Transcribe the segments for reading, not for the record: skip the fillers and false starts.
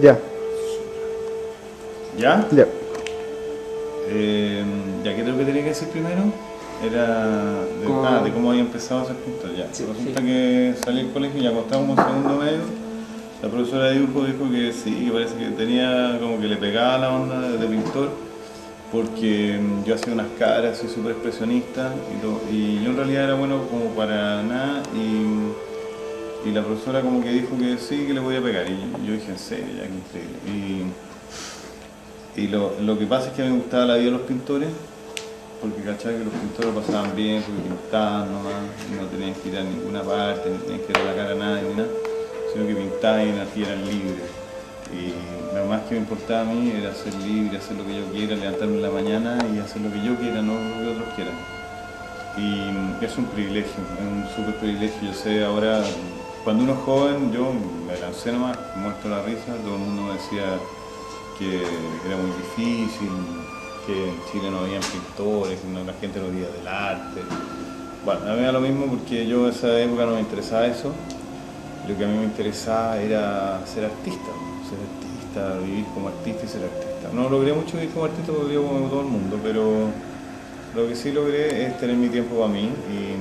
Ya. ¿Ya? Ya. Ya, ¿qué es lo que tenía que decir primero? Era de cómo había empezado a hacer pintor. Ya. Sí, Resulta sí. que salí del colegio y ya cuando estábamos en segundo medio, la profesora de dibujo dijo que sí, que parece que tenía como que le pegaba la onda de pintor, porque yo hacía unas caras, soy súper expresionista y yo en realidad era bueno como para nada y la profesora como que dijo que sí, que le voy a pegar y yo dije en serio, ya que increíble. Y lo que pasa es que a mí me gustaba la vida de los pintores, porque cachai que los pintores lo pasaban bien, porque pintaban nomás, y no tenían que ir a ninguna parte, ni tenían que ir a la cara a nadie ni nada, sino que pintaban y eran libres. Y lo más que me importaba a mí era ser libre, hacer lo que yo quiera, levantarme en la mañana y hacer lo que yo quiera, no lo que otros quieran. Y es un privilegio, es un súper privilegio. Yo sé ahora, cuando uno es joven, yo me lancé nomás, muerto la risa, todo el mundo me decía que era muy difícil, que en Chile no había pintores, que la gente no vivía del arte. Bueno, a mí me da lo mismo porque yo en esa época no me interesaba eso. Lo que a mí me interesaba era ser artista, vivir como artista y ser artista. No logré mucho vivir como artista porque vivo como todo el mundo, pero lo que sí logré es tener mi tiempo para mí y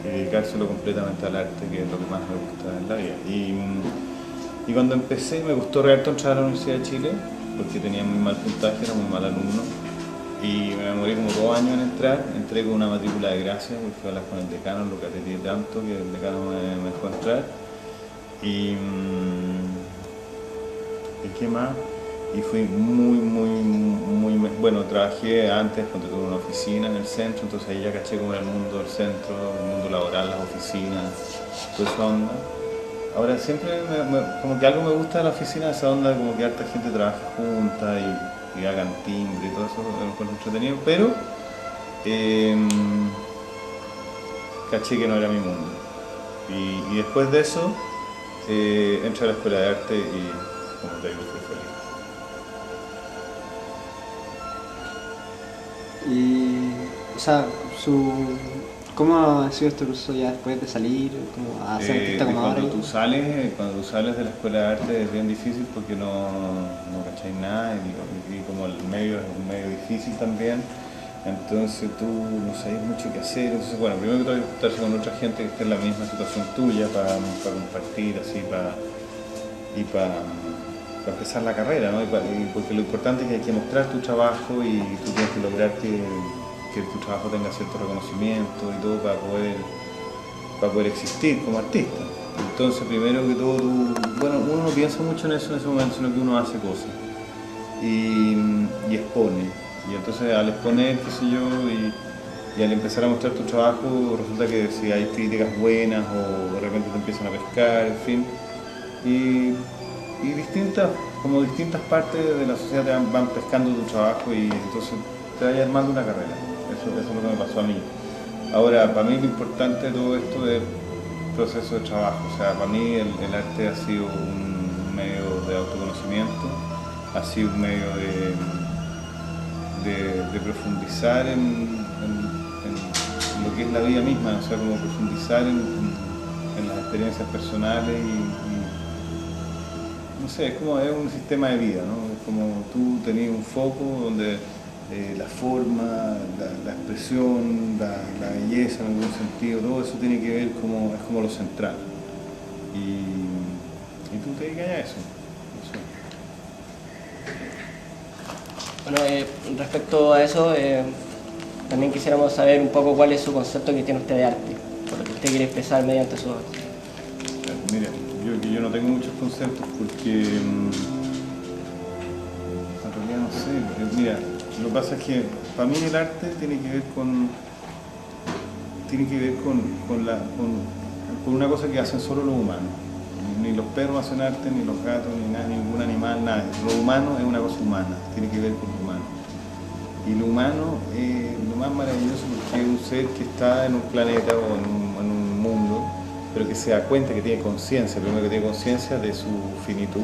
dedicárselo completamente al arte, que es lo que más me gusta en la vida. Y cuando empecé me gustó harto entrar a la Universidad de Chile, porque tenía muy mal puntaje, era muy mal alumno. Y me demoré como 2 años en entrar, entré con una matrícula de gracia, porque fui a hablar con el decano, lo cateté tanto que el decano me dejó entrar. ¿Y qué más? Y fui bueno, trabajé antes cuando tuve una oficina en el centro, entonces ahí ya caché como era el mundo del centro, el mundo laboral, las oficinas, toda esa onda. Ahora siempre como que algo me gusta de la oficina, esa onda como que harta gente trabaja junta y hagan timbre y todo eso, lo encuentro entretenido, pero caché que no era mi mundo. Y después de eso entré a la escuela de arte y como te digo, fui feliz. Y, o sea, ¿cómo ha sido este curso ya después de salir, como a ser artista como ahora? Cuando tú sales de la escuela de arte es bien difícil porque no cacháis nada y como el medio es un medio difícil también, entonces tú no sabes mucho qué hacer. Entonces, bueno, primero que todo hay que juntarse con otra gente que esté en la misma situación tuya para compartir así, para empezar la carrera, ¿no? Porque lo importante es que hay que mostrar tu trabajo y tú tienes que lograr que tu trabajo tenga cierto reconocimiento y todo para poder existir como artista. Entonces, primero que todo, uno no piensa mucho en eso en ese momento, sino que uno hace cosas y expone. Y entonces al exponer, qué sé yo, y al empezar a mostrar tu trabajo, resulta que si hay críticas buenas o de repente te empiezan a pescar, en fin. Y distintas partes de la sociedad te van pescando tu trabajo y entonces te vas armando una carrera. Eso es lo que me pasó a mí. Ahora, para mí lo importante de todo esto es el proceso de trabajo. O sea, para mí el arte ha sido un medio de autoconocimiento, ha sido un medio de profundizar en lo que es la vida misma, o sea, como profundizar en las experiencias personales no sé, es un sistema de vida, ¿no? Es como tú tenías un foco donde la forma, la expresión, la belleza en algún sentido, todo eso tiene que ver es como lo central. Y tú te dedicas a eso. Bueno, respecto a eso, también quisiéramos saber un poco cuál es su concepto que tiene usted de arte, por lo que usted quiere expresar mediante su arte. Mira, yo no tengo muchos conceptos porque en realidad no sé. Mira, lo que pasa es que para mí el arte tiene que ver con una cosa que hacen solo los humanos. Ni los perros hacen arte, ni los gatos, ni nada, ningún animal, nada. Lo humano es una cosa humana, tiene que ver con lo humano. Y lo humano es lo más maravilloso porque es un ser que está en un planeta o en un mundo, pero que se da cuenta que tiene conciencia, primero que tiene conciencia de su finitud,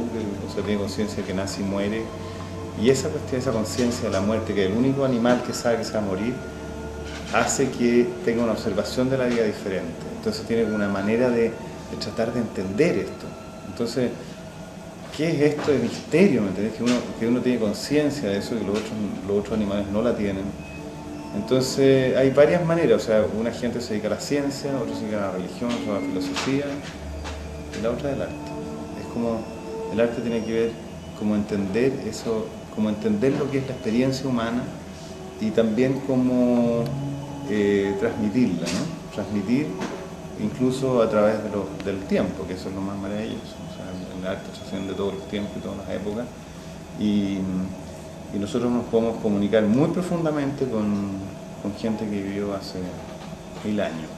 o sea, tiene conciencia de que nace y muere. Y esa cuestión, esa conciencia de la muerte, que es el único animal que sabe que se va a morir, hace que tenga una observación de la vida diferente. Entonces tiene una manera de tratar de entender esto. Entonces, ¿qué es esto de misterio? ¿Me entendés? Que uno tiene conciencia de eso y los otros animales no la tienen. Entonces hay varias maneras, o sea, una gente se dedica a la ciencia, otros se dedican a la religión, otros a la filosofía, y la otra es el arte. Es como, el arte tiene que ver como entender eso, como entender lo que es la experiencia humana y también como transmitirla, ¿no? Transmitir incluso a través del tiempo, que eso es lo más maravilloso. O sea, el arte está haciendo de todos los tiempos y todas las épocas. Y nosotros nos podemos comunicar muy profundamente con gente que vivió hace 1000 años.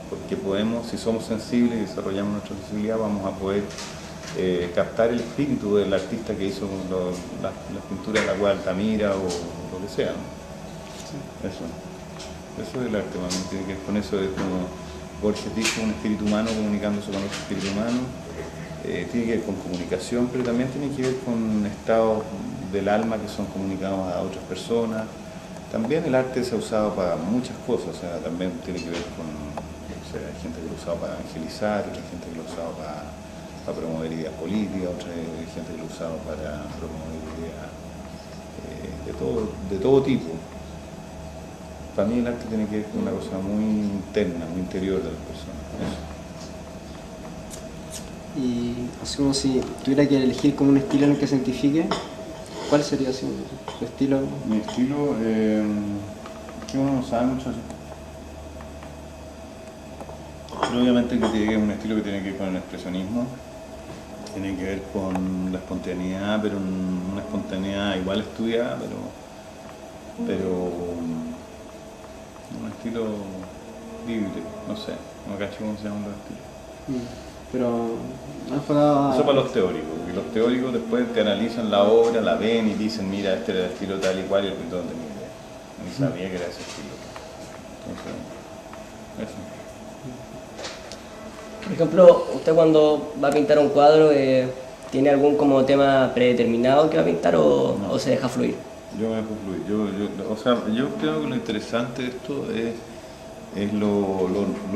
Porque podemos, si somos sensibles y desarrollamos nuestra sensibilidad, vamos a poder captar el espíritu del artista que hizo las pinturas de la cual Altamira o lo que sea, ¿no? Sí. Eso es el arte, mami. Tiene que ver con eso, de como Borges dijo, un espíritu humano comunicándose con otro espíritu humano. Tiene que ver con comunicación, pero también tiene que ver con estados del alma que son comunicados a otras personas. También el arte se ha usado para muchas cosas, o sea, también tiene que ver con, o sea, hay gente que lo ha usado para evangelizar, otra gente que lo ha usado para promover ideas políticas, otra gente que lo ha usado para promover ideas de todo tipo. Para mí el arte tiene que ver con una cosa muy interna, muy interior de las personas. Eso. Y así como si tuviera que elegir como un estilo en el que se identifique, ¿cuál sería así su estilo? Mi estilo, que uno no sabe mucho así. Pero obviamente que tiene un estilo que tiene que ver con el expresionismo, tiene que ver con la espontaneidad, pero una espontaneidad igual estudiada, pero un estilo libre, no sé, no cacho cómo se llaman los estilos. Pero enfocado a... Eso para los teóricos, porque los teóricos después te analizan la obra, la ven y dicen, mira, este era el estilo tal y cual, y el pintor no tenía idea, ni sabía que era ese estilo. Entonces, eso. Por ejemplo, usted cuando va a pintar un cuadro, ¿tiene algún como tema predeterminado que va a pintar o, No. o se deja fluir? Yo me dejo fluir. Yo creo que lo interesante de esto es lo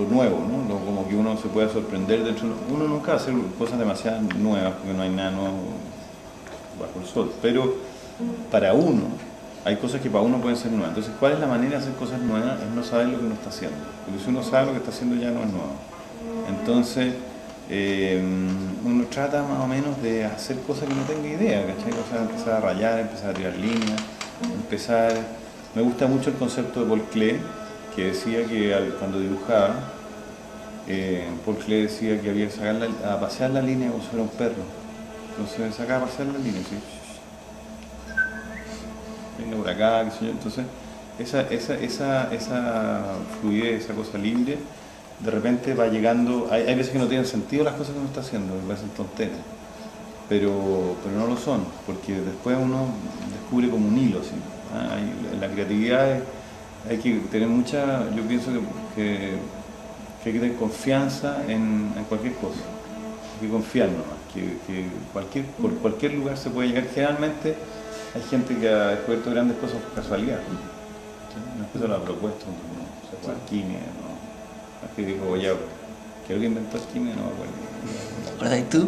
nuevo, ¿no? Como que uno se pueda sorprender dentro. Uno nunca va a hacer cosas demasiado nuevas porque no hay nada nuevo bajo el sol. Pero para uno, hay cosas que para uno pueden ser nuevas. Entonces, ¿cuál es la manera de hacer cosas nuevas? Es no saber lo que uno está haciendo. Porque si uno sabe lo que está haciendo ya no es nuevo. Entonces, uno trata más o menos de hacer cosas que no tenga idea, ¿cachai? O sea, empezar a rayar, empezar a tirar líneas, Me gusta mucho el concepto de Paul Klee, que decía que cuando dibujaba, Paul Klee decía que había que sacar a pasear la línea como si fuera un perro. Entonces sacaba a pasear la línea, ¿sí? Venga por acá, qué sé yo. Entonces, esa fluidez, esa cosa libre, de repente va llegando, hay veces que no tienen sentido las cosas que uno está haciendo, me parecen tonteras, pero no lo son, porque después uno descubre como un hilo, ¿sí? La creatividad hay que tener yo pienso que hay que tener confianza en cualquier cosa, hay que confiar nomás, que por cualquier lugar se puede llegar. Generalmente hay gente que ha descubierto grandes cosas por casualidad, ¿sí? No es que se lo ha propuesto, no sé, por alquimia, ¿no? Que dijo, ya, ¿qué es lo que inventó alquimia? No me acuerdo. ¿Te acuerdas tú?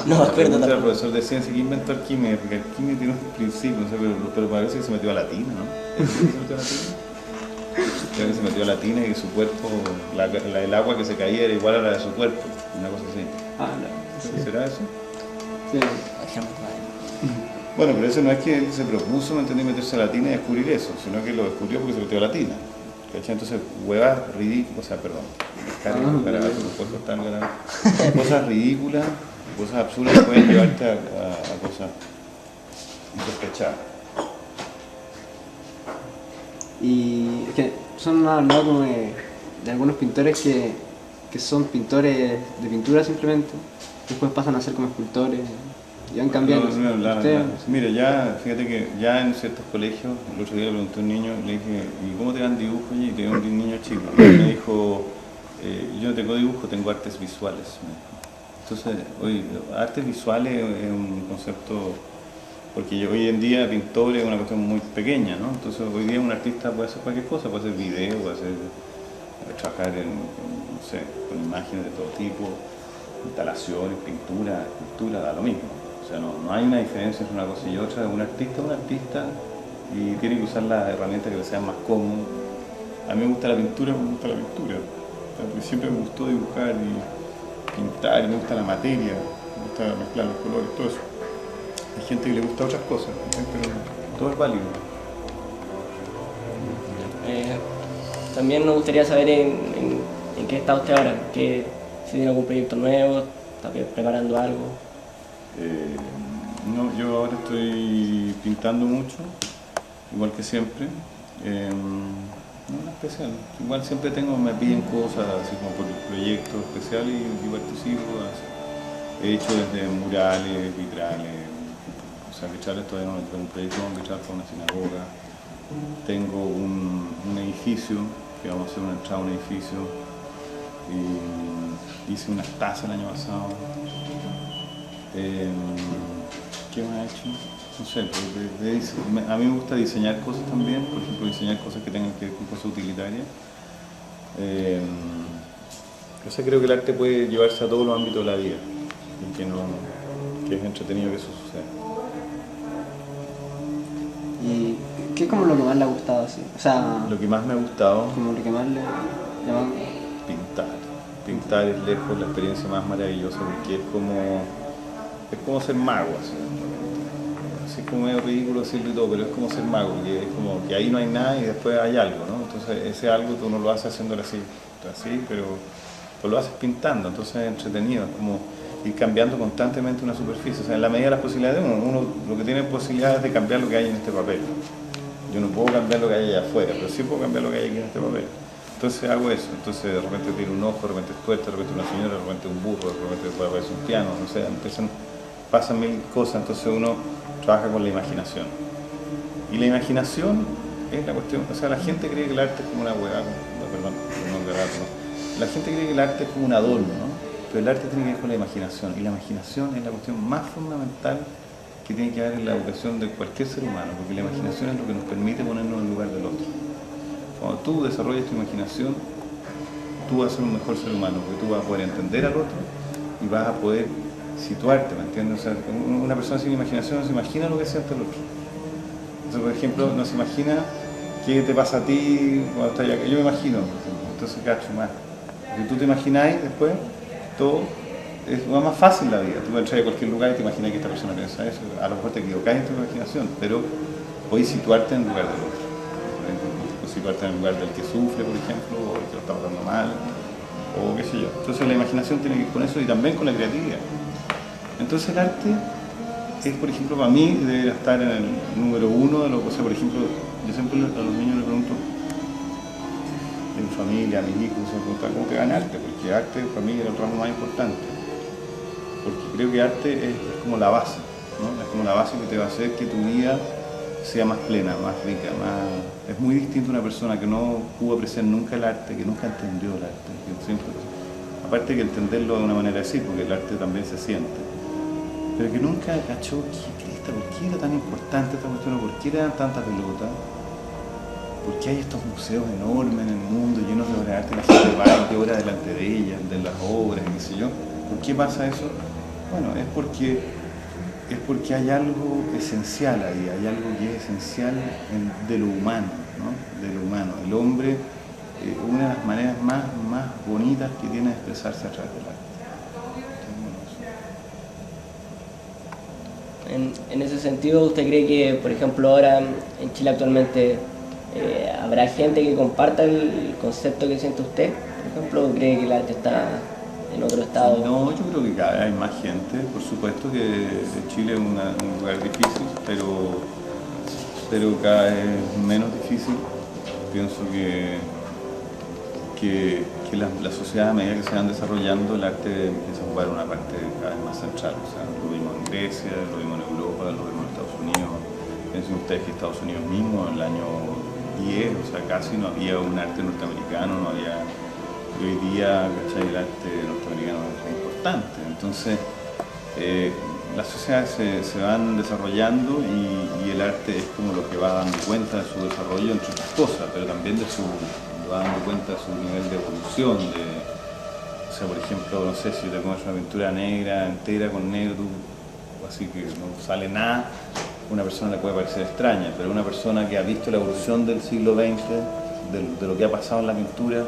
No me acuerdo tampoco. El tampoco. profesor de ciencia que inventó alquimia, porque alquimia tiene un principio, no sé, pero parece que se metió a la tina, ¿no? ¿Se metió a la tina? Creo que se metió a la tina y que su cuerpo, el agua que se caía era igual a la de su cuerpo, una cosa así. No. ¿Será eso? Sí. Bueno, pero eso no es que él se propuso, ¿me entendí?, meterse a la tina y descubrir eso, sino que lo descubrió porque se metió a la tina. ¿Cachai? Entonces, huevas ridículas, o sea, perdón, cosas ridículas, cosas absurdas pueden llevarte a cosas insospechadas. Y es que son hablado como de algunos pintores que son pintores de pintura simplemente, después pasan a ser como escultores y van cambiando. Mira, ya, fíjate que ya en ciertos colegios, el otro día le pregunté a un niño, le dije, ¿y cómo te dan dibujo? Y tenía un niño chico, y me dijo, yo no tengo dibujo, tengo artes visuales. Entonces, artes visuales es un concepto, porque hoy en día pintor es una cuestión muy pequeña, ¿no? Entonces hoy día un artista puede hacer cualquier cosa, puede hacer video, puede trabajar no sé, con imágenes de todo tipo. instalaciones, pintura, escultura, da lo mismo. O sea, no hay una diferencia entre una cosa y otra. Un artista es un artista y tiene que usar las herramientas que le sean más cómodas. A mí me gusta la pintura, me gusta la pintura. Porque siempre me gustó dibujar y pintar, y me gusta la materia, me gusta mezclar los colores, todo eso. Hay gente que le gusta otras cosas, pero todo es válido. También nos gustaría saber en qué está usted ahora, si tiene algún proyecto nuevo, está preparando algo. No, yo ahora estoy pintando mucho, igual que siempre. No, nada especial. Igual siempre me piden cosas así como por proyectos especiales y participo. He hecho desde murales, vitrales. O sea, vitrales todavía no, tengo un proyecto de un vitral para una sinagoga. Tengo un edificio, que vamos a hacer una entrada a un edificio. Y hice unas tazas el año pasado. ¿Qué más he hecho? No sé, a mí me gusta diseñar cosas también, por ejemplo, diseñar cosas que tengan que ver con cosas utilitarias. O sea, creo que el arte puede llevarse a todos los ámbitos de la vida y que es entretenido que eso suceda. ¿Y qué es como lo que más le ha gustado así? O sea, Lo que más me ha gustado, como lo que más le llama... pintar. Pintar es lejos la experiencia más maravillosa porque es como ser mago, así. Así es como medio ridículo decirlo y todo, pero es como ser mago, que es como que ahí no hay nada y después hay algo, ¿no? Entonces ese algo tú no lo haces haciéndolo así, pero lo haces pintando, entonces es entretenido, es como ir cambiando constantemente una superficie. O sea, en la medida de las posibilidades de uno lo que tiene posibilidades es de cambiar lo que hay en este papel. Yo no puedo cambiar lo que hay allá afuera, pero sí puedo cambiar lo que hay aquí en este papel. Entonces hago eso, entonces de repente tiro un ojo, de repente es tuerto, de repente una señora, de repente un burro, de repente puede aparecer un piano, o sea, pasan mil cosas, entonces uno trabaja con la imaginación. Y la imaginación es la cuestión, o sea, la gente cree que el arte es como una hueá, la gente cree que el arte es como un adorno, ¿no? Pero el arte tiene que ver con la imaginación, y la imaginación es la cuestión más fundamental que tiene que haber en la educación de cualquier ser humano, porque la imaginación es lo que nos permite ponernos en el lugar del otro. Cuando tú desarrollas tu imaginación, tú vas a ser un mejor ser humano, porque tú vas a poder entender al otro y vas a poder situarte, ¿me entiendes? O sea, una persona sin imaginación no se imagina lo que siente el otro. Entonces, por ejemplo, no se imagina qué te pasa a ti cuando estás acá. Yo me imagino, entonces cacho más. Si tú te imagináis después, todo es más fácil la vida. Tú entras a cualquier lugar y te imaginas que esta persona piensa eso. A lo mejor te equivocás en tu imaginación, pero podés situarte en el lugar del otro. O situarte en el lugar del que sufre, por ejemplo, o el que lo está pasando mal, o qué sé yo. Entonces la imaginación tiene que ir con eso y también con la creatividad. Entonces el arte es, por ejemplo, para mí debe estar en el número uno de lo que, o sea, por ejemplo, yo siempre a los niños les pregunto, en mi familia, a mis hijos, se me preguntan cómo pegan arte, porque arte para mí es el ramo más importante. Porque creo que arte es como la base, ¿no? Es como la base que te va a hacer que tu vida sea más plena, más rica, más... Es muy distinto a una persona que no pudo apreciar nunca el arte, que nunca entendió el arte. Que siempre... Aparte que entenderlo de una manera así, porque el arte también se siente. Pero que nunca cachó ¿por qué era tan importante esta cuestión? ¿Por qué le dan tanta pelota? ¿Por qué hay estos museos enormes en el mundo, llenos de obras de arte? La gente va y llora delante de ellas, de las obras, qué sé yo. ¿Por qué pasa eso? Bueno, es porque hay algo esencial ahí, hay algo que es esencial de lo humano, ¿no? De lo humano. El hombre, una de las maneras más bonitas que tiene de expresarse a través del arte. En ese sentido, ¿usted cree que, por ejemplo, ahora en Chile actualmente habrá gente que comparta el concepto que siente usted? Por ejemplo, ¿o cree que el arte está en otro estado? No, yo creo que cada vez hay más gente. Por supuesto que Chile es un lugar difícil, pero cada vez menos difícil. Pienso que la sociedad, a medida que se van desarrollando, el arte empieza a jugar una parte cada vez más central. O sea, lo vimos en Grecia, lo vimos en Europa, lo vimos en Estados Unidos. Piensen ustedes que Estados Unidos mismo, en el año 10, o sea, casi no había un arte norteamericano, no había... Y hoy día, ¿cachai? El arte norteamericano es importante. Entonces, las sociedades se van desarrollando y el arte es como lo que va dando cuenta de su desarrollo, entre otras cosas, pero también va dando cuenta de su nivel de evolución. O O sea, por ejemplo, no sé, si te comes una pintura negra entera con negro, así que no sale nada, una persona le puede parecer extraña, pero una persona que ha visto la evolución del siglo XX, de lo que ha pasado en la pintura,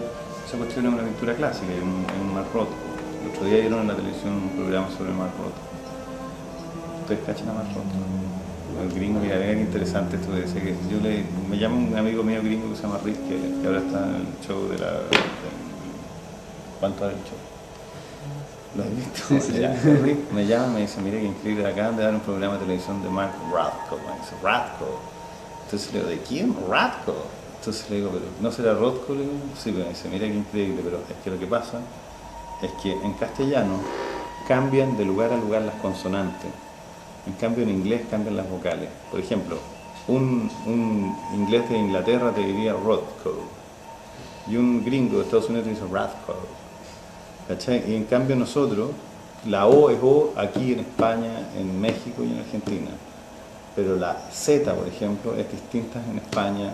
esa cuestión es una pintura clásica, es un Mark Rothko. El otro día vieron en la televisión un programa sobre Mark Rothko. ¿Ustedes cachan a Mark Rothko? El gringo, mira, qué interesante esto que decía que me llama un amigo mío gringo que se llama Rick, que ahora está en el show ¿cuánto era el show? ¿Lo has visto? Sí, sí, Ya, sí. Rick me llama y me dice, mire qué increíble, acaban de dar un programa de televisión de Mark Rothko. Me dice, Rothko. Entonces le digo, ¿de quién? Rothko. Entonces le digo, pero ¿no será Rothko? Le digo, sí, me dice, mira qué increíble, pero es que lo que pasa es que en castellano cambian de lugar a lugar las consonantes. En cambio en inglés cambian las vocales. Por ejemplo, un inglés de Inglaterra te diría Rothko y un gringo de Estados Unidos te dice Rothko. ¿Cachai? Y en cambio nosotros, la O es O aquí en España, en México y en Argentina. Pero la Z, por ejemplo, es distinta en España,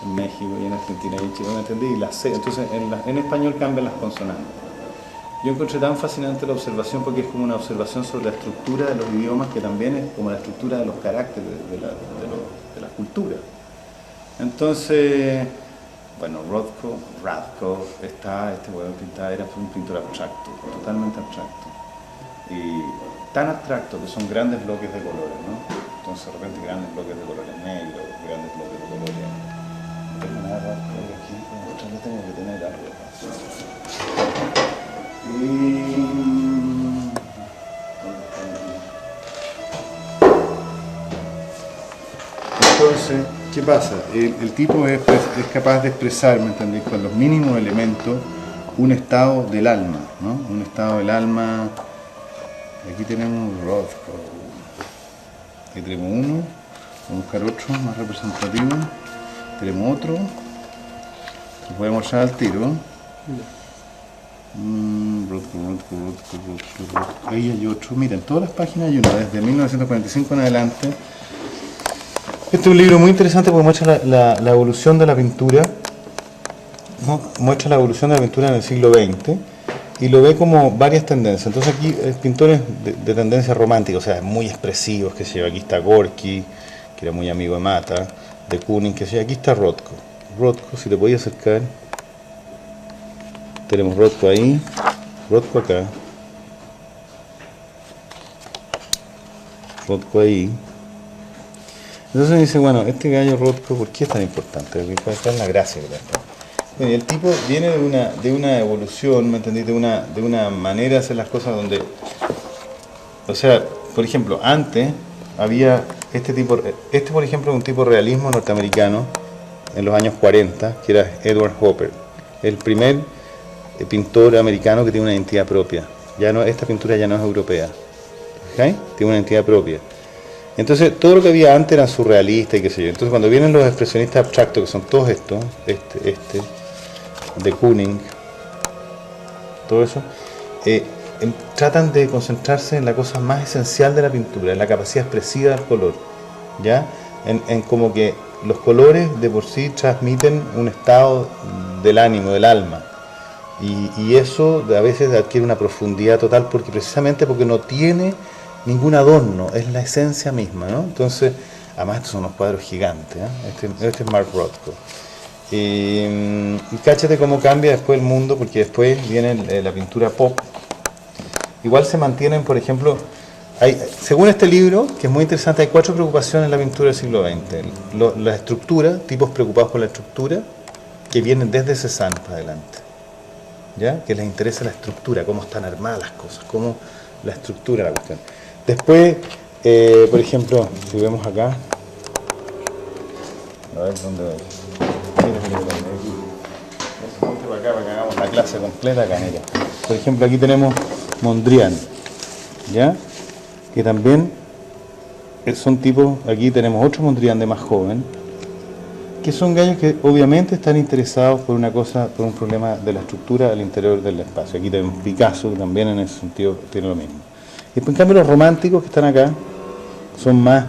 en México y en Argentina y en Chile, ¿me entendí? Y la C, entonces en español cambian las consonantes. Yo encontré tan fascinante la observación porque es como una observación sobre la estructura de los idiomas que también es como la estructura de los caracteres de la cultura. Entonces, bueno, Rothko, este huevo pintado era un pintor abstracto, totalmente abstracto. Y tan abstracto que son grandes bloques de colores, ¿no? Entonces de repente grandes bloques de colores negros, grandes bloques de colores... No tengo nada de Rothko aquí, pero yo tengo que tener algo. Entonces, ¿qué pasa? El tipo es capaz de expresar, ¿me entendéis?, con los mínimos elementos un estado del alma, ¿no? Un estado del alma. Aquí tenemos Rothko. Aquí tenemos uno. Vamos a buscar otro más representativo. Tenemos otro. Lo voy a mostrar al tiro. Ahí hay otro. Mira, en todas las páginas hay uno, desde 1945 en adelante. Este es un libro muy interesante porque muestra la evolución de la pintura, ¿no? Muestra la evolución de la pintura en el siglo XX y lo ve como varias tendencias. Entonces aquí pintores de tendencia romántica, o sea, muy expresivos, que se lleva. Aquí está Gorky, que era muy amigo de Mata, de Kooning, que se lleva. Aquí está Rothko. Rothko, si te podía acercar. Tenemos Rothko ahí, Rothko acá, Rothko ahí. Entonces me dice, bueno, este gallo Rothko, ¿por qué es tan importante? ¿Cuál es la gracia que le da? Bueno, y el tipo viene de una evolución, ¿me entendí? De una manera de hacer las cosas donde, o sea, por ejemplo, antes había este por ejemplo es un tipo de realismo norteamericano en los años 40, que era Edward Hopper, el primer pintor americano que tiene una identidad propia. Ya no, esta pintura ya no es europea, ¿okay? Tiene una identidad propia. Entonces todo lo que había antes era surrealista y qué sé yo. Entonces cuando vienen los expresionistas abstractos, que son todos estos, de Kooning, todo eso, tratan de concentrarse en la cosa más esencial de la pintura, en la capacidad expresiva del color, ¿ya? En como que los colores de por sí transmiten un estado del ánimo, del alma. Y eso a veces adquiere una profundidad total precisamente porque no tiene ningún adorno, es la esencia misma, ¿no? Entonces, además estos son unos cuadros gigantes, ¿eh? Este es Mark Rothko. Y cáchate cómo cambia después el mundo, porque después viene la pintura pop. Igual se mantienen, por ejemplo, según este libro, que es muy interesante, hay 4 preocupaciones en la pintura del siglo XX. La estructura, tipos preocupados por la estructura, que vienen desde Cézanne para adelante. ¿Ya? Que les interesa la estructura, cómo están armadas las cosas, cómo la estructura la cuestión. Después, por ejemplo, si vemos acá, a ver dónde voy. Ponte para acá para que hagamos la clase completa acá, mira. Por ejemplo, aquí tenemos Mondrian, ¿ya? Que también son tipos, aquí tenemos otro Mondrian de más joven, que son gallos que obviamente están interesados por una cosa, por un problema de la estructura al interior del espacio. Aquí tenemos Picasso, que también en ese sentido tiene lo mismo. Y en cambio los románticos que están acá son más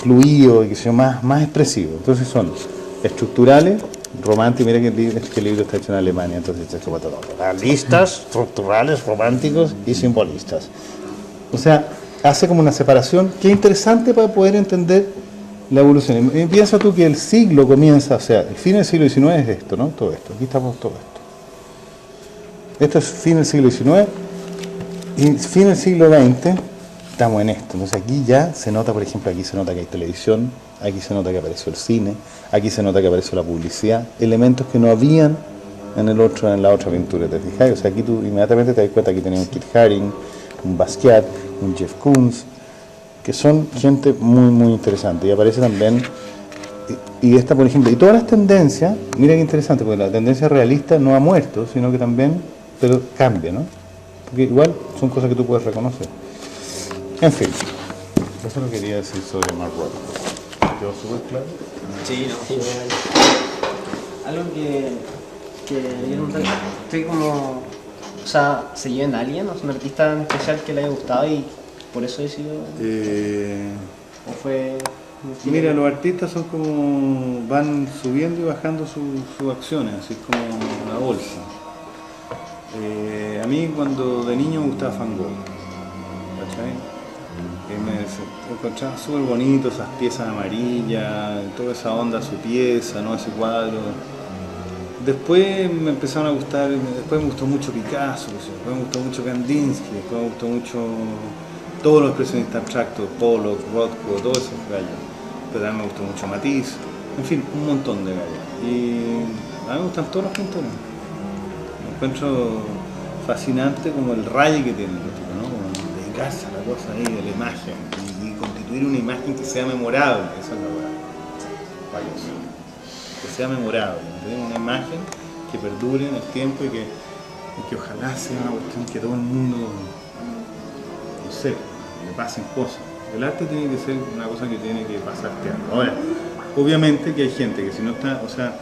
fluidos y que son más expresivos. Entonces son estructurales, románticos. Mira que este libro está hecho en Alemania, entonces es como todo. Realistas, estructurales, románticos y simbolistas. O sea, hace como una separación que es interesante para poder entender la evolución. Y piensa tú que el siglo comienza, o sea, el fin del siglo XIX es esto, ¿no? Todo esto, aquí estamos todo esto. Esto es fin del siglo XIX y fin del siglo XX estamos en esto. Entonces aquí ya se nota, por ejemplo, aquí se nota que hay televisión, aquí se nota que apareció el cine, aquí se nota que apareció la publicidad, elementos que no habían en la otra pintura, ¿te fijas? O sea, aquí tú inmediatamente te das cuenta que aquí tenemos un Kit Haring, un Basquiat, un Jeff Koons, que son gente muy, muy interesante. Y aparece también, y esta, por ejemplo, y todas las tendencias, mira qué interesante, porque la tendencia realista no ha muerto, sino que también, pero cambia, ¿no? Porque igual son cosas que tú puedes reconocer. En fin, eso lo quería decir sobre Mark Rothko. ¿Quedó súper claro? Sí, no. Sí, algo que estoy como, o sea, ¿se lleva en alguien? ¿O es un artista en especial que le haya gustado y por eso decidió? ¿O fue...? Mira, los artistas son como, van subiendo y bajando sus acciones, así como la bolsa. A mí cuando de niño me gustaba Van Gogh, ¿cachai? Me encontraba súper bonito esas piezas amarillas, toda esa onda, su pieza, ¿no? Ese cuadro. Después me empezaron a gustar, después me gustó mucho Picasso, después me gustó mucho Kandinsky, después me gustó mucho todos los expresionistas abstractos, Pollock, Rothko, todos esos gallos. Pero también me gustó mucho Matisse, en fin, un montón de gallos. Y a mí me gustan todos los pintores. Me encuentro fascinante como el raye que tienen los tipos, ¿no? Como dedicarse a la cosa ahí, de la imagen, y constituir una imagen que sea memorable, esa es la verdad. Valioso. Que sea memorable, ¿entendés? Una imagen que perdure en el tiempo y que ojalá sea una cuestión que todo el mundo, no sé, le pasen cosas. El arte tiene que ser una cosa que tiene que pasarte algo. Ahora, obviamente que hay gente que si no está, o sea,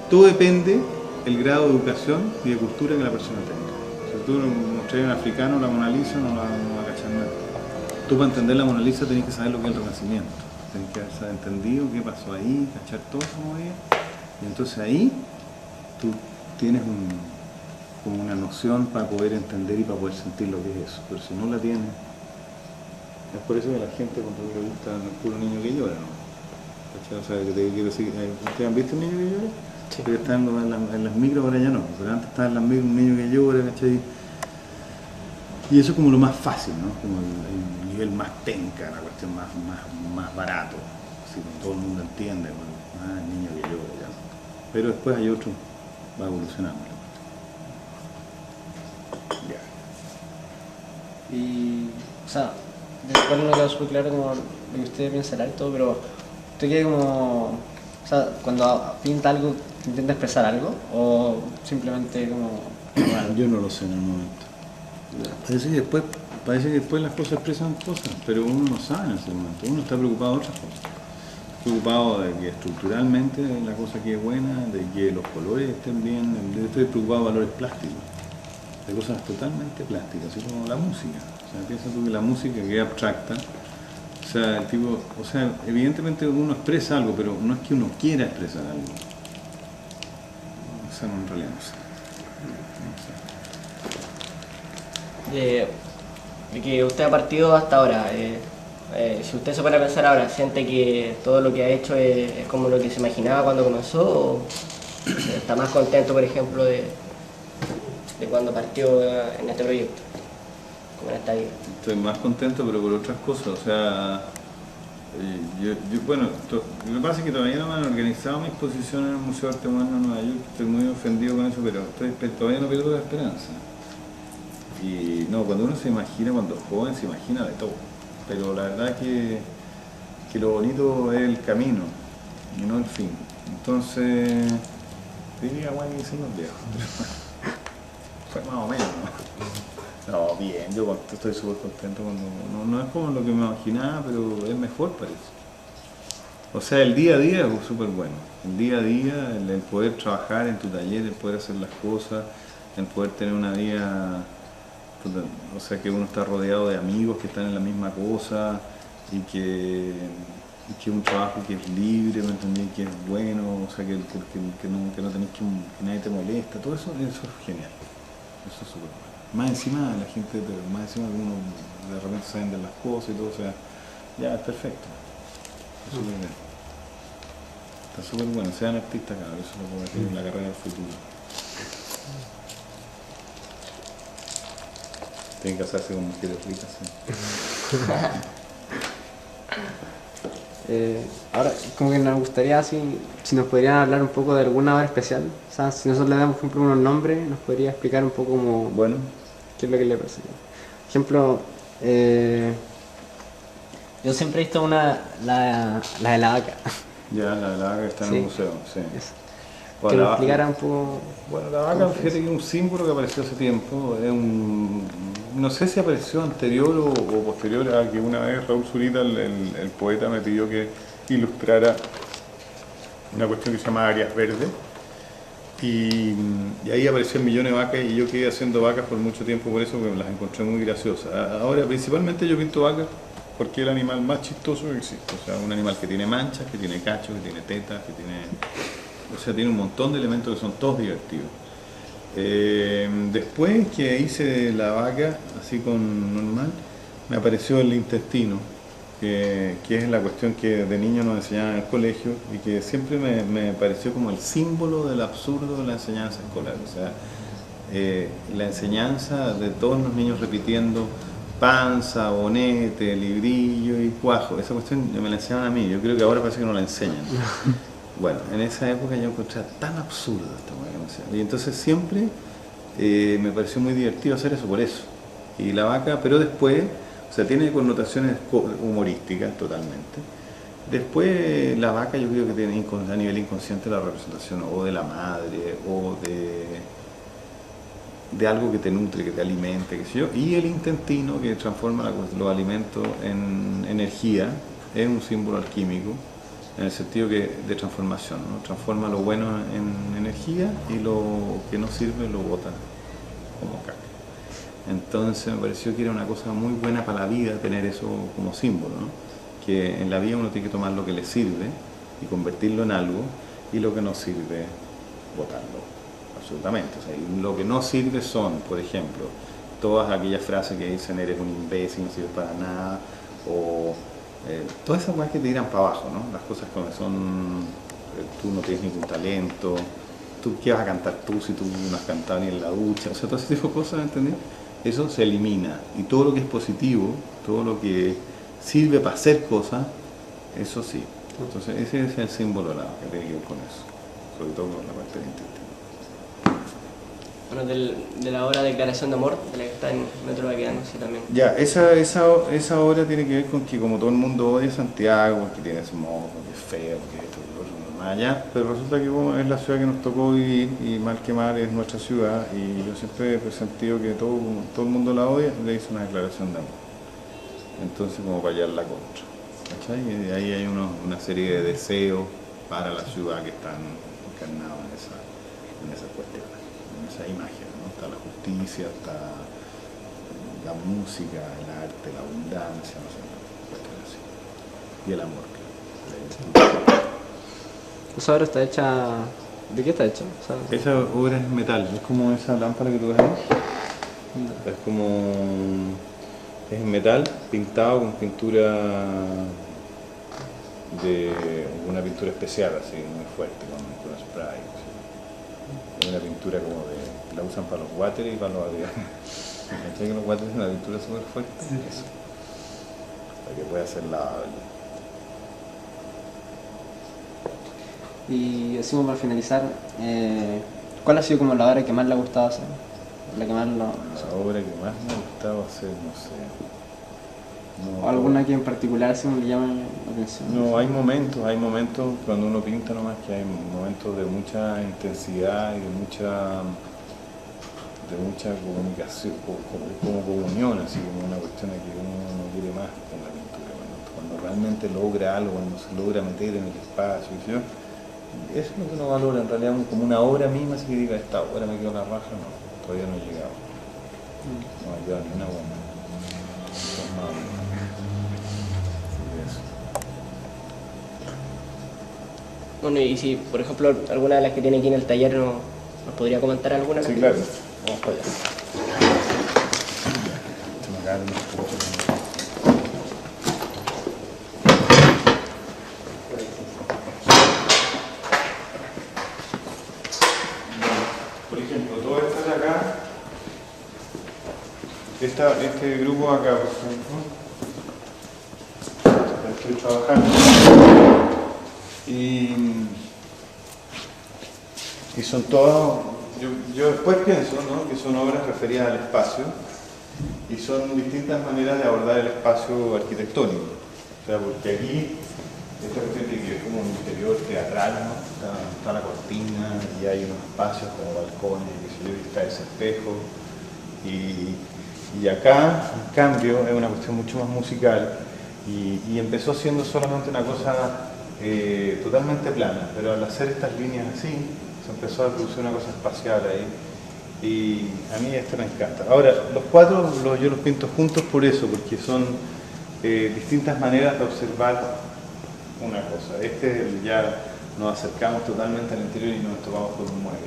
todo depende del grado de educación y de cultura que la persona tenga. Si tú mostrás a un africano la Mona Lisa, no va a cachar nada. Tú para entender la Mona Lisa tenés que saber lo que es el Renacimiento. Tenés que haber entendido qué pasó ahí, cachar todo esa movida. Y entonces ahí tú tienes como una noción para poder entender y para poder sentir lo que es eso. Pero si no la tienes, es por eso que la gente cuando le gusta el puro niño que llora, ¿no? ¿Cachai? O sea, que te quiero decir, ¿ustedes han visto un niño que llora? Sí. Porque están en las micros, ahora ya no, pero antes estaba en las micros un niño que llora, ¿cachai? Y eso es como lo más fácil, ¿no? Como el nivel más penca, la cuestión más barato, así como todo el mundo entiende, bueno, el niño que llora, ya. Pero después hay otro, va evolucionando la cuestión. Ya. Y, o sea, después no quedó súper claro como lo que usted piensa el arte, pero usted quiere como, o sea, cuando pinta algo, intenta expresar algo, o simplemente como... Yo no lo sé en el momento. Parece que después las cosas expresan cosas, pero uno no sabe en ese momento, uno está preocupado de otras cosas. Preocupado de que estructuralmente la cosa quede buena, de que los colores estén bien, estoy preocupado de valores plásticos, de cosas totalmente plásticas, así como la música. O sea, piensa tú que la música que es abstracta, o sea, el tipo, o sea, evidentemente uno expresa algo, pero no es que uno quiera expresar algo. O sea, no, en realidad no sé. De que usted ha partido hasta ahora, si usted se pone a pensar ahora, ¿siente que todo lo que ha hecho es como lo que se imaginaba cuando comenzó? ¿O está más contento, por ejemplo, de cuando partió en este proyecto? Como en esta vida. Estoy más contento, pero por otras cosas. O sea, bueno, lo que pasa es que todavía no me han organizado mi exposición en el Museo de Arte Moderno de Nueva York. Estoy muy ofendido con eso, pero todavía no pierdo la esperanza. Y no, cuando uno se imagina, cuando es joven, se imagina de todo. Pero la verdad que lo bonito es el camino y no el fin. Entonces, diría, bueno, que son los viejos. Fue más o menos, ¿no? No, bien, yo estoy súper contento cuando no es como lo que me imaginaba, pero es mejor parece. O sea, el día a día es súper bueno. El día a día, el poder trabajar en tu taller, el poder hacer las cosas, el poder tener una vida... O sea, que uno está rodeado de amigos que están en la misma cosa y que que es un trabajo que es libre, ¿me entendí? Que es bueno, o sea, que no tenés que nadie te molesta, todo eso es genial. Eso es súper bueno. Más encima la gente, más encima que uno de repente se venden las cosas y todo, o sea, ya es perfecto. Es súper bien. Está súper bueno, sean artistas, claro, eso lo puedo decir en la carrera del futuro. Tienen que casarse con mujeres ricas, sí. Ahora, como que nos gustaría, si nos podrían hablar un poco de alguna obra especial. O sea, si nosotros le damos, por ejemplo, unos nombres, nos podría explicar un poco como Bueno, qué es lo que le parece. Por ejemplo, yo siempre he visto la de la vaca. ya la vaca está en Sí. el museo, sí. Eso. Bueno, Que nos la- explicara un poco. Bueno, la vaca, fíjate que es un símbolo que apareció hace tiempo, no sé si apareció anterior o posterior a que una vez Raúl Zurita, el poeta, me pidió que ilustrara una cuestión que se llama Áreas Verdes, y ahí aparecieron millones de vacas y yo quedé haciendo vacas por mucho tiempo por eso, porque me las encontré muy graciosas. Ahora, principalmente yo pinto vacas porque es el animal más chistoso que existe, o sea, un animal que tiene manchas, que tiene cachos, que tiene tetas, que tiene... O sea, tiene un montón de elementos que son todos divertidos. Después que hice la vaca, así con normal, me apareció el intestino, que es la cuestión que de niño nos enseñaban en el colegio y que siempre me pareció como el símbolo del absurdo de la enseñanza escolar. O sea, la enseñanza de todos los niños repitiendo panza, bonete, librillo y cuajo. Esa cuestión me la enseñaban a mí, yo creo que ahora parece que no la enseñan. Bueno, en esa época yo encontré tan absurda esta hueá que me hacían. Y entonces siempre me pareció muy divertido hacer eso por eso. Y la vaca, pero después, o sea, tiene connotaciones humorísticas totalmente. Después la vaca yo creo que tiene a nivel inconsciente la representación o de la madre o de algo que te nutre, que te alimente, qué sé yo. Y el intestino que transforma los alimentos en energía, es un símbolo alquímico en el sentido de transformación, ¿no? Transforma lo bueno en energía y lo que no sirve lo bota como caca. Entonces me pareció que era una cosa muy buena para la vida tener eso como símbolo, ¿no? Que en la vida uno tiene que tomar lo que le sirve y convertirlo en algo, y lo que no sirve, botarlo, absolutamente. O sea, y lo que no sirve son, por ejemplo, todas aquellas frases que dicen eres un imbécil, no sirves para nada, o todas esas cosas que te tiran para abajo, ¿no? Las cosas como son, tú no tienes ningún talento, tú qué vas a cantar tú si tú no has cantado ni en la ducha, o sea, todo ese tipo de cosas, ¿entendés? Eso se elimina, y todo lo que es positivo, todo lo que sirve para hacer cosas, eso sí. Entonces ese es el símbolo de la que tiene que ver con eso, sobre todo con la parte del intestino. Bueno, de la obra Declaración de Amor, de la que está en Metro Baquedano, sí también. Ya, esa obra tiene que ver con que como todo el mundo odia Santiago, porque tiene smog, porque es feo, porque esto y lo otro, más allá, pero resulta que bueno, es la ciudad que nos tocó vivir y mal que mal es nuestra ciudad, y yo siempre he sentido que todo el mundo la odia, le hice una declaración de amor. Entonces como para hallar la contra. ¿Cachai? Y de ahí hay una serie de deseos para la ciudad que están encarnados en esas cuestiones, en esa imagen, ¿no? Está la justicia, está la música, el arte, la abundancia, no sé, cuestiones así. Y el amor, claro. Esa obra está hecha. ¿De qué está hecha? O sea, Esa obra es metal, es como esa lámpara que tú ves ahí. Es como... es metal pintado con pintura de una pintura especial, así muy fuerte, con spray. Así. Es una pintura como de... la usan para los water y para los aviones. ¿Cachai que los water es una pintura súper fuerte? Eso. Para que pueda ser lavable. y decimos para finalizar, ¿cuál ha sido como la obra que más le ha gustado hacer? La que más lo. La obra que más me ha gustado hacer, no sé. No, ¿O alguna que en particular así le llama la atención? No, hay momentos cuando uno pinta nomás que hay momentos de mucha intensidad y de mucha comunicación, como comunión, así como una cuestión de que uno no quiere más con la pintura, cuando realmente logra algo, cuando se logra meter en el espacio, ¿sí? Eso es lo que uno valora en realidad, como una obra misma, así que diga, esta obra me quedó la raja, no, todavía no he llegado, no ha quedado ni una buena. Entonces, más o menos. Así que eso. Bueno, y si, por ejemplo, alguna de las que tiene aquí en el taller nos podría comentar alguna. Sí, claro. Vamos para allá. Déjame agarrar unos puchos. Por ejemplo, todo esto de acá, este grupo acá, por ejemplo, estoy trabajando y son todas, yo después pienso, ¿no?, que son obras referidas al espacio y son distintas maneras de abordar el espacio arquitectónico. O sea, porque aquí esta cuestión que es como un interior teatral, ¿no? Está la cortina y hay unos espacios como balcones, qué sé yo, y está ese espejo. Y acá, en cambio, es una cuestión mucho más musical y empezó siendo solamente una cosa totalmente plana, pero al hacer estas líneas así, se empezó a producir una cosa espacial ahí. Y a mí esto me encanta. Ahora, los cuatro yo los pinto juntos por eso, porque son distintas maneras de observar una cosa. Ya nos acercamos totalmente al interior y nos tocamos por un mueble.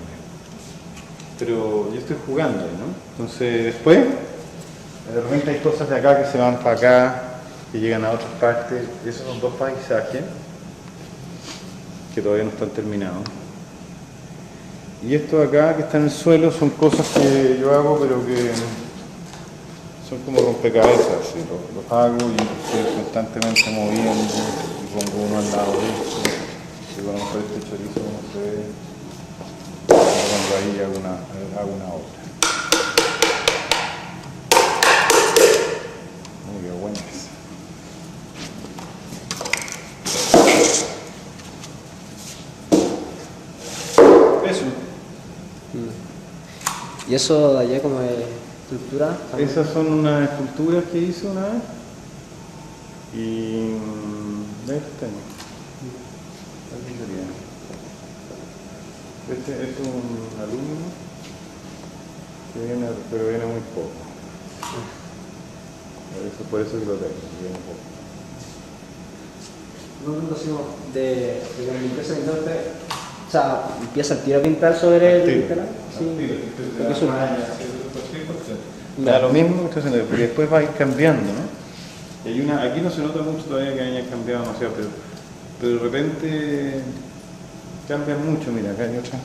Pero yo estoy jugando ahí, ¿no? Entonces después, de repente hay cosas de acá que se van para acá, que llegan a otras partes. Esos son dos paisajes que todavía no están terminados. Y esto de acá que está en el suelo son cosas que yo hago, pero que son como rompecabezas. ¿Sí? Los hago y estoy constantemente moviendo y pongo uno al lado de esto. Si a lo mejor este chorizo como se ve, cuando ahí hago una obra. Muy buena esa. Eso. ¿Y eso de allá como de escultura? Esas son unas esculturas que hice una vez. Y de estos tengo. Aquí sería. Este es un alumno pero viene muy poco. Por eso que lo tengo, viene poco. No tanto así como de cuando empieza a pintar usted, o sea, empieza al tiro a pintar sobre el canal. Sí, porque es una año. Da lo mismo que estoy haciendo, porque después va a ir cambiando, ¿no? Y hay aquí no se nota mucho todavía que haya cambiado demasiado, pero de repente cambia mucho. Mira, acá hay otra.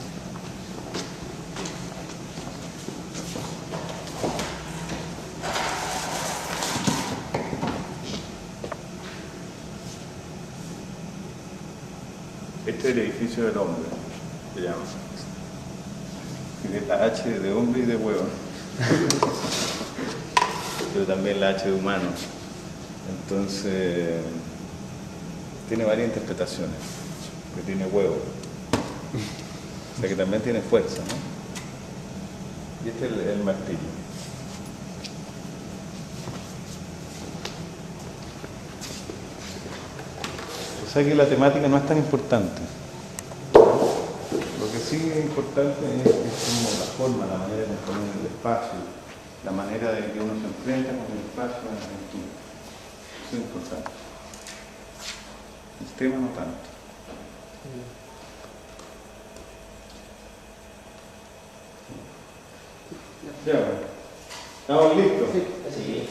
Este es el edificio del hombre, se llama. Tiene la H de hombre y de huevo. Pero también la H de humano. Entonces, tiene varias interpretaciones. Porque tiene huevo. O sea que también tiene fuerza, ¿no? Y este es el martillo. O sea que la temática no es tan importante. Lo que sí es importante es como la forma, la manera de componer el espacio, la manera de que uno se enfrenta con el espacio en la pintura. Eso es importante. El tema no tanto. Ya, bueno. ¿Estamos listos? Sí. Sí.